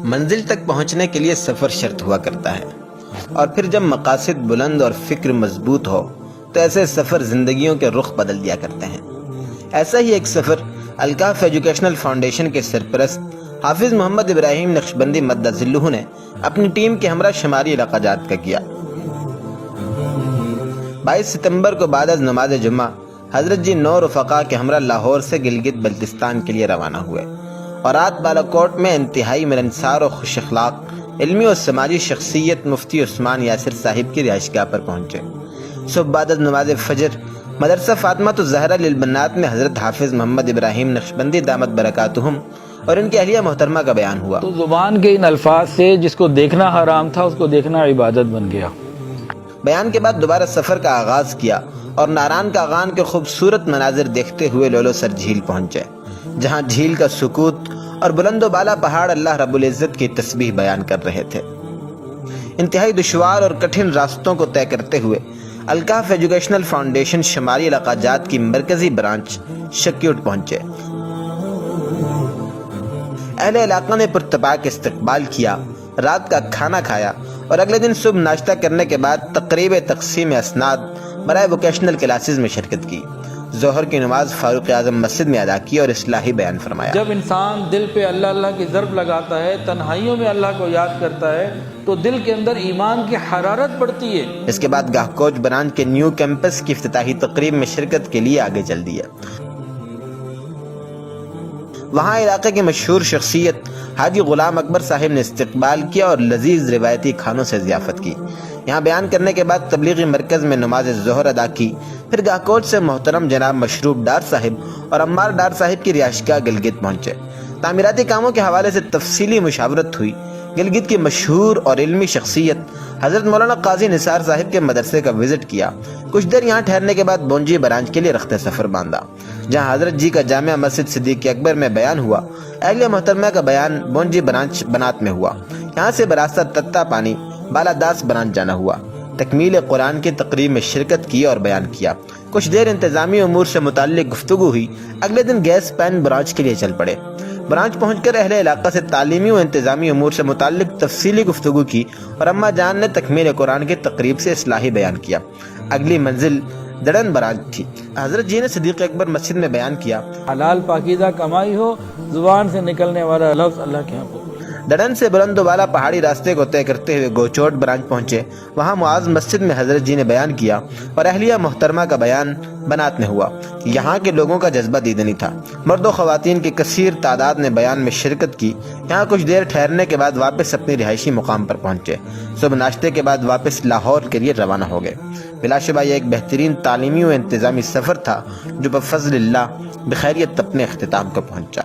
منزل تک پہنچنے کے لیے سفر شرط ہوا کرتا ہے، اور پھر جب مقاصد بلند اور فکر مضبوط ہو تو ایسے سفر زندگیوں کے رخ بدل دیا کرتے ہیں۔ ایسا ہی ایک سفر الکاف ایجوکیشنل فاؤنڈیشن کے سرپرست حافظ محمد ابراہیم نقشبندی مدہ ذلہ نے اپنی ٹیم کے ہمراہ شمالی علاقہ جات کا کیا۔ 22 ستمبر کو بعد از نماز جمعہ حضرت جی 9 رفقا کے ہمراہ لاہور سے گلگت بلتستان کے لیے روانہ ہوئے اور رات بالاکوٹ میں انتہائی ملنسار و خوش اخلاق علمی و سماجی شخصیت مفتی عثمان یاسر صاحب کی رہائشگاہ پر پہنچے۔ صبح بعد از نماز فجر مدرسہ فاطمۃ الزہرا للبنات میں حضرت حافظ محمد ابراہیم نقشبندی دامت برکاتہم اور ان کی اہلیہ محترمہ کا بیان ہوا۔ تو زبان کے ان الفاظ سے جس کو دیکھنا حرام تھا اس کو دیکھنا عبادت بن گیا۔ بیان کے بعد دوبارہ سفر کا آغاز کیا اور ناران کاغان کے خوبصورت مناظر دیکھتے ہوئے لولو سر جھیل پہنچے، جہاں جھیل کا سکوت اور بلند و بالا پہاڑ اللہ رب العزت کی تسبیح بیان کر رہے تھے۔ انتہائی دشوار اور کٹھن راستوں کو طے کرتے ہوئے الکاف ایجوکیشنل فاؤنڈیشن شمالی علاقہ جات کی مرکزی برانچ شکیوٹ پہنچے۔ اہل علاقہ نے پرتپاک استقبال کیا، رات کا کھانا کھایا اور اگلے دن صبح ناشتہ کرنے کے بعد تقریب تقسیم اسناد برائے ووکیشنل کلاسز میں شرکت کی۔ ظہر کی نماز فاروق اعظم مسجد میں ادا کی اور اصلاحی بیان فرمایا۔ جب انسان دل پہ اللہ اللہ کی ضرب لگاتا ہے، تنہائیوں میں اللہ کو یاد کرتا ہے، تو دل کے اندر ایمان کی حرارت بڑھتی ہے۔ اس کے بعد گاہ کوچ برانچ کے نیو کیمپس کی افتتاحی تقریب میں شرکت کے لیے آگے چل دیا۔ وہاں علاقے کی مشہور شخصیت حاجی غلام اکبر صاحب نے استقبال کیا اور لذیذ روایتی کھانوں سے ضیافت کی۔ یہاں بیان کرنے کے بعد تبلیغی مرکز میں نماز ظہر ادا کی، پھر گاہ کوچ سے محترم جناب مشروب ڈار صاحب اور عمار ڈار صاحب کی رہائشگاہ گلگت پہنچے۔ تعمیراتی کاموں کے حوالے سے تفصیلی مشاورت ہوئی۔ گلگت کی مشہور اور علمی شخصیت حضرت مولانا قاضی نثار صاحب کے مدرسے کا وزٹ کیا۔ کچھ دیر یہاں ٹھہرنے کے بعد بونجی برانچ کے لیے رخت سفر باندھا، جہاں حضرت جی کا جامع مسجد صدیق اکبر میں بیان ہوا۔ اہلیہ محترمہ کا بیان بونجی برانچ بنات میں ہوا۔ یہاں سے براستہ تتا پانی بالاداس برانچ جانا ہوا۔ تکمیل قرآن کی تقریب میں شرکت کی اور بیان کیا۔ کچھ دیر انتظامی امور سے متعلق گفتگو ہوئی۔ اگلے دن گیس پین برانچ کے لیے چل پڑے۔ برانچ پہنچ کر اہل علاقہ سے تعلیمی و انتظامی امور سے متعلق تفصیلی گفتگو کی اور اماں جان نے تکمیل قرآن کی تقریب سے اصلاحی بیان کیا۔ اگلی منزل دڑن برانچ تھی۔ حضرت جی نے صدیق اکبر مسجد میں بیان کیا، حلال پاکیزہ کمائی ہو، زبان سے نکلنے والا لفظ اللہ کے ہاں ہو۔ دڑن سے بلند و بالا پہاڑی راستے کو طے کرتے ہوئے گوچوٹ برانچ پہنچے۔ وہاں معاذ مسجد میں حضرت جی نے بیان کیا اور اہلیہ محترمہ کا بیان بنات میں ہوا۔ یہاں کے لوگوں کا جذبہ دیدنی تھا۔ مرد و خواتین کی کثیر تعداد نے بیان میں شرکت کی۔ یہاں کچھ دیر ٹھہرنے کے بعد واپس اپنی رہائشی مقام پر پہنچے۔ صبح ناشتے کے بعد واپس لاہور کے لیے روانہ ہو گئے۔ بلا شبہ یہ ایک بہترین تعلیمی و انتظامی سفر تھا جو بفضل اللہ بخیریت اپنے اختتام کو پہنچا۔